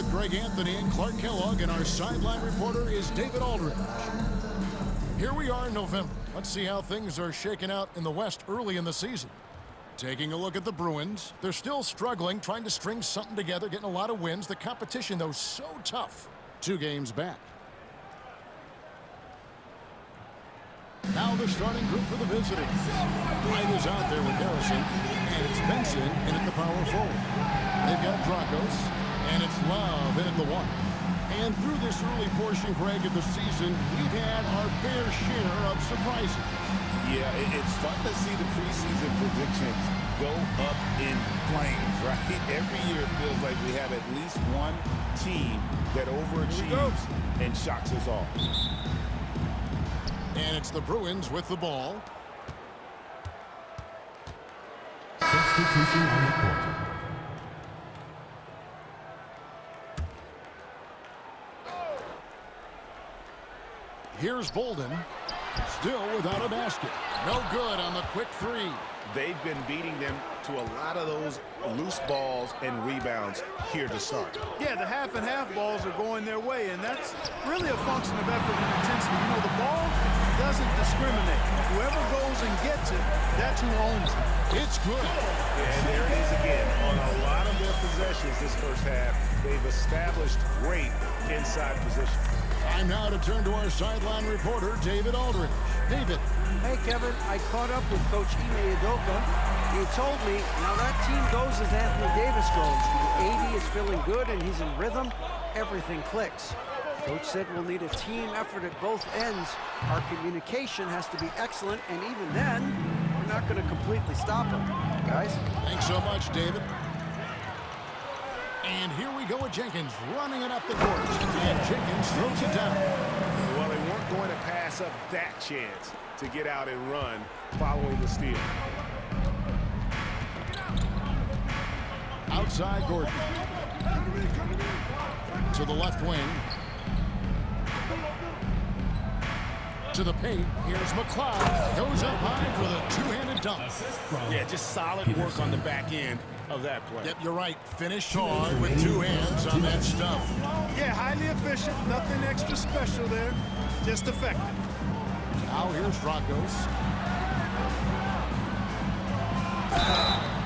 with Greg Anthony and Clark Kellogg, and our sideline reporter is David Aldridge. Here we are in November. Let's see how things are shaking out in the West early in the season. Taking a look at the Bruins. They're still struggling, trying to string something together, getting a lot of wins. The competition, though, so tough. 2 games back. Now the starting group for the visitors. White is out there with Harrison, and it's Benson in at the power forward. They've got Drakos, and it's Love in at the 1. And through this early portion, Greg, of the season, we've had our fair share of surprises. Yeah, it's fun to see the preseason predictions go up in flames, right? Every year it feels like we have at least one team that overachieves and shocks us all. And it's the Bruins with the ball. Substitution on the court. Here's Bolden. Still without a basket. No good on the quick 3. They've been beating them to a lot of those loose balls and rebounds here to start. Yeah, the half and half balls are going their way, and that's really a function of effort and intensity. You know, the ball doesn't discriminate. Whoever goes and gets it, that's who owns it. It's good. And there it is again. On a lot of their possessions this first half, they've established great inside position. Time now to turn to our sideline reporter, David Aldridge. David. Hey, Kevin, I caught up with Coach Ime Udoka. He told me, now that team goes as Anthony Davis goes. When AD is feeling good and he's in rhythm, everything clicks. Coach said we'll need a team effort at both ends. Our communication has to be excellent, and even then, we're not going to completely stop him. Guys? Thanks so much, David. And here we go with Jenkins running it up the court. And Jenkins throws it down. Well, they weren't going to pass up that chance to get out and run following the steal. Outside Gordon. To the left wing. To the paint. Here's McLeod. Goes up high for the two-handed dunk. Yeah, just solid work on the back end of that play. Yep, you're right. Finished hard with 2 hands on that stuff. Yeah, highly efficient. Nothing extra special there. Just effective. Now here's Drakos.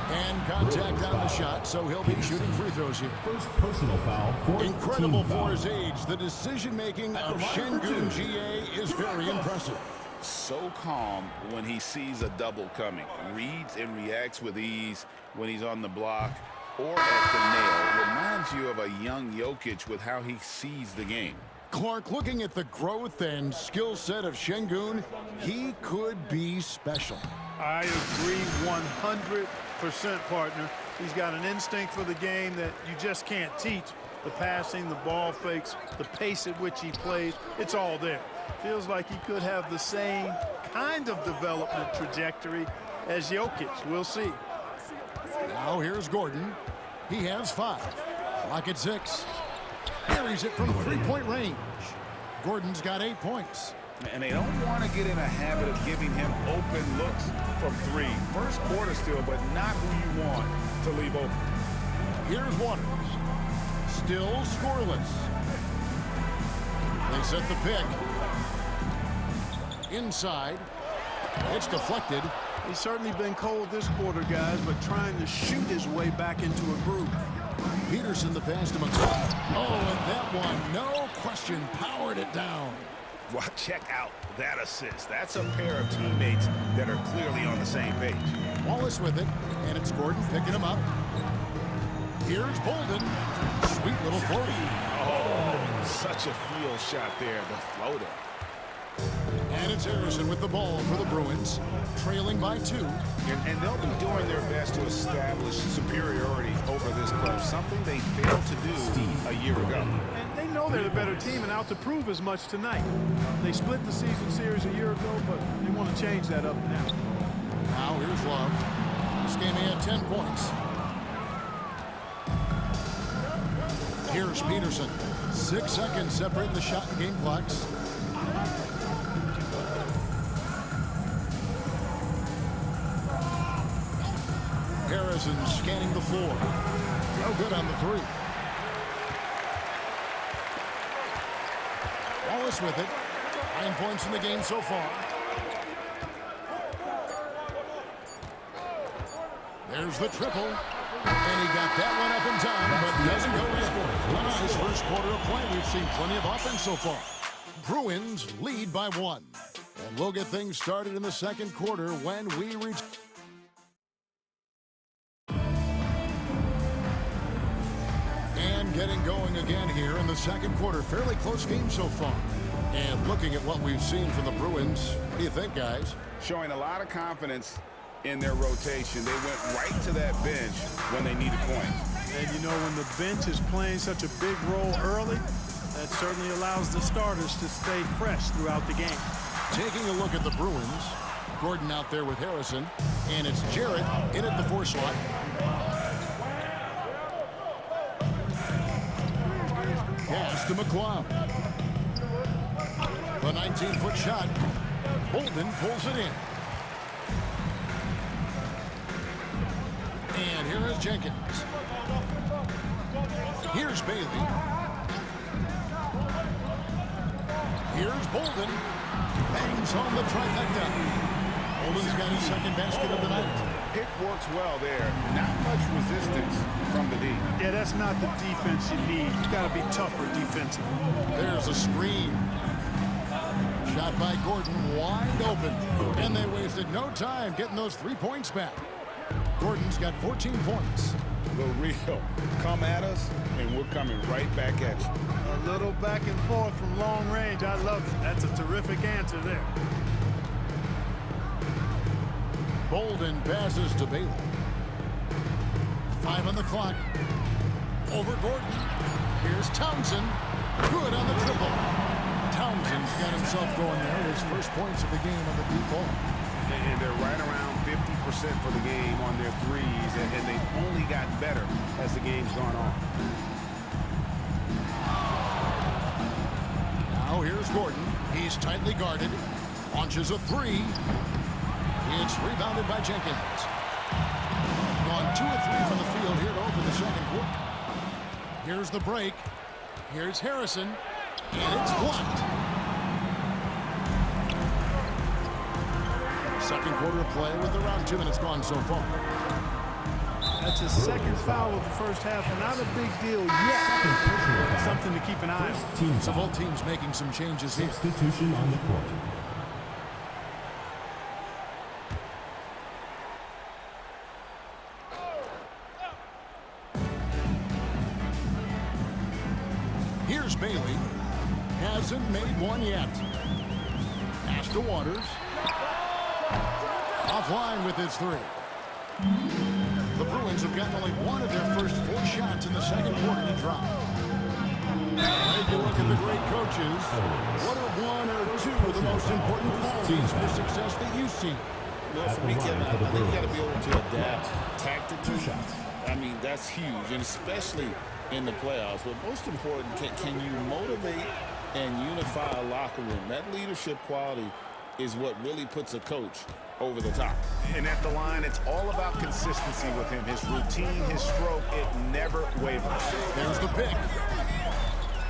And contact on the shot, so he'll be shooting free throws here. First personal foul. Incredible for his age. The decision-making of Şengün GA is very impressive. So calm when he sees a double coming. Reads and reacts with ease when he's on the block or at the nail. Reminds you of a young Jokic with how he sees the game. Clark, looking at the growth and skill set of Şengün, he could be special. I agree 100%, partner. He's got an instinct for the game that you just can't teach. The passing, the ball fakes, the pace at which he plays, it's all there. Feels like he could have the same kind of development trajectory as Jokic. We'll see. Now here's Gordon. He has 5. Clock at 6. Carries it from 3-point range. Gordon's got 8 points. And they don't want to get in a habit of giving him open looks from 3. First quarter still, but not who you want to leave open. Here's Waters. Still scoreless. They set the pick. Inside. It's deflected. He's certainly been cold this quarter, guys, but trying to shoot his way back into a groove. Peterson the pass to McLeod. Oh, and that one, no question, powered it down. Well, check out that assist. That's a pair of teammates that are clearly on the same page. Wallace with it, and it's Gordon picking him up. Here's Bolden. Sweet little floater. Oh, such a field shot there, the floater. And it's Harrison with the ball for the Bruins, trailing by 2. And they'll be doing their best to establish superiority over this club, something they failed to do a year ago. And they know they're the better team and out to prove as much tonight. They split the season series a year ago, but they want to change that up now. Now here's Love. This game he had 10 points. Here's Peterson. 6 seconds separating the shot and game clocks. Harrison scanning the floor. No good on the 3. scoreless with it. 9 points in the game so far. There's the triple. And he got that one up in time, but doesn't go in. Nice first quarter of play. We've seen plenty of offense so far. Bruins lead by 1. And we'll get things started in the second quarter when we reach... And getting going again here in the second quarter. Fairly close game so far. And looking at what we've seen from the Bruins, what do you think, guys? Showing a lot of confidence in their rotation. They went right to that bench when they needed points. And you know, when the bench is playing such a big role early, that certainly allows the starters to stay fresh throughout the game. Taking a look at the Bruins, Gordon out there with Harrison, and it's Jarrett in at the 4 slot. Pass to McLeod. The 19-foot shot. Bolden pulls it in. And here is Jenkins. Here's Bailey. Here's Bolden. Bangs home the trifecta. Bolden's got his second basket of the night. Pick works well there. Not much resistance from the D. Yeah, that's not the defense you need. You got to be tougher defensively. There's a screen. Shot by Gordon, wide open. And they wasted no time getting those 3 points back. Gordon's got 14 points. The real. Come at us, and we're coming right back at you. A little back and forth from long range. I love it. That's a terrific answer there. Bolden passes to Bailey. 5 on the clock. Over Gordon. Here's Townsend. Good on the triple. Townsend's got himself going there. His first points of the game on the deep ball. And they're right around 50% for the game on their threes, and they've only gotten better as the game's gone on. Now here's Gordon. He's tightly guarded. Launches a 3. It's rebounded by Jenkins. Gone 2 of 3 from the field here to open the second quarter. Here's the break. Here's Harrison. And it's blocked. Second quarter of play with around 2 minutes gone so far. That's his second foul of the first half. Not a big deal yet. Something to keep an eye on. So both teams making some changes here. Substitution on the court. Here's Bailey. Hasn't made one yet. Pass to Waters. Offline with his 3. The Bruins have gotten only one of their first 4 shots in the second quarter to drop. Take a look at the great coaches. What are 1 or 2 of the most important qualities for success that you see? Well, for me, Kevin, I think you got to be able to adapt tactically. I mean, that's huge, and especially in the playoffs. But most important, can you motivate and unify a locker room? That leadership quality is what really puts a coach over the top. And at the line, it's all about consistency with him. His routine, his stroke, it never wavers. There's the pick.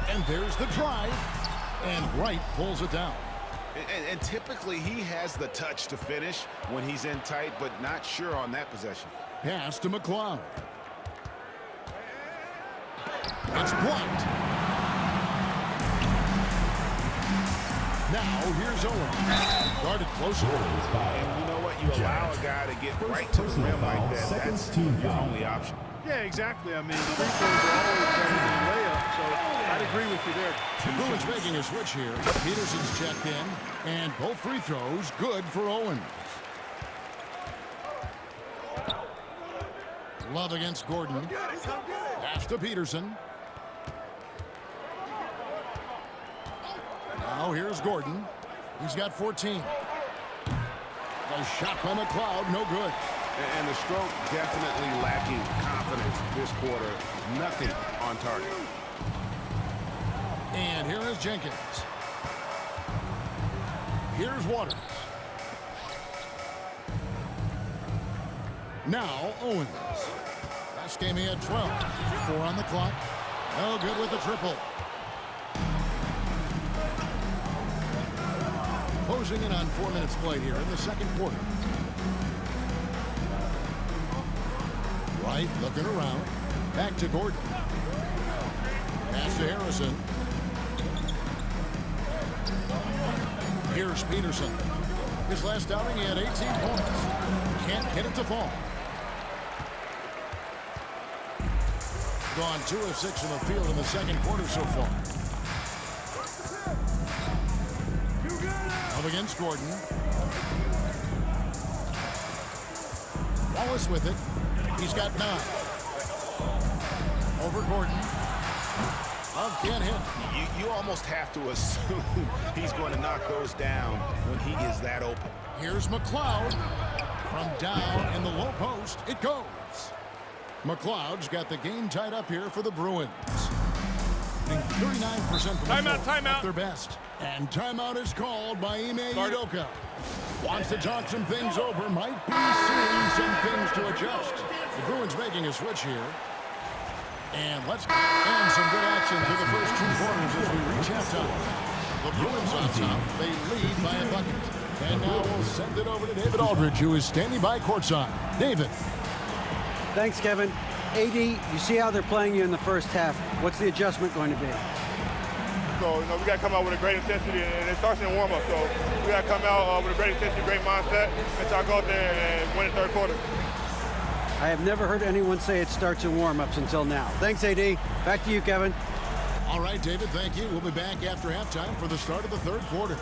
And there's the drive. And Wright pulls it down. And typically, he has the touch to finish when he's in tight, but not sure on that possession. Pass to McLeod. It's blocked. Now here's Owen. Guarded closer. And you know what? You allow a guy to get right to the rim like that. That's your only option. Yeah, exactly. I mean, free throws are always better than layup, so I'd agree with you there. The Bruins making a switch here. Peterson's checked in, and both free throws good for Owens. Love against Gordon. Pass to Peterson. Now here's Gordon. He's got 14. A shot by McLeod, no good. And the stroke definitely lacking confidence this quarter. Nothing on target. And here is Jenkins. Here's Waters. Now Owens. Last game he had 12. 4 on the clock. No good with the triple. Closing in on 4 minutes played here in the second quarter. Wright looking around. Back to Gordon. Pass to Harrison. Here's Peterson. His last outing, he had 18 points. Can't get it to fall. Gone 2 of 6 in the field in the second quarter so far. Up against Gordon. Wallace with it. He's got 9. Over Gordon. Love can't hit. You almost have to assume he's going to knock those down when he is that open. Here's McLeod. From down in the low post, it goes. McLeod's got the game tied up here for the Bruins. 39% from the floor at their best. And timeout is called by Ime Udoka. Wants to talk some things over. Might be seeing some things to adjust. The Bruins making a switch here. And let's end some good action through the first 2 quarters as we reach halftime. The Bruins on top. They lead by a bucket. And now we'll send it over to David Aldridge, who is standing by courtside. David. Thanks, Kevin. AD, you see how they're playing you in the first half. What's the adjustment going to be? So, we got to come out with a great intensity, and it starts in warm-up. So we got to come out with a great intensity, great mindset, and try to go out there and win the third quarter. I have never heard anyone say it starts in warm-ups until now. Thanks, AD. Back to you, Kevin. All right, David, thank you. We'll be back after halftime for the start of the third quarter.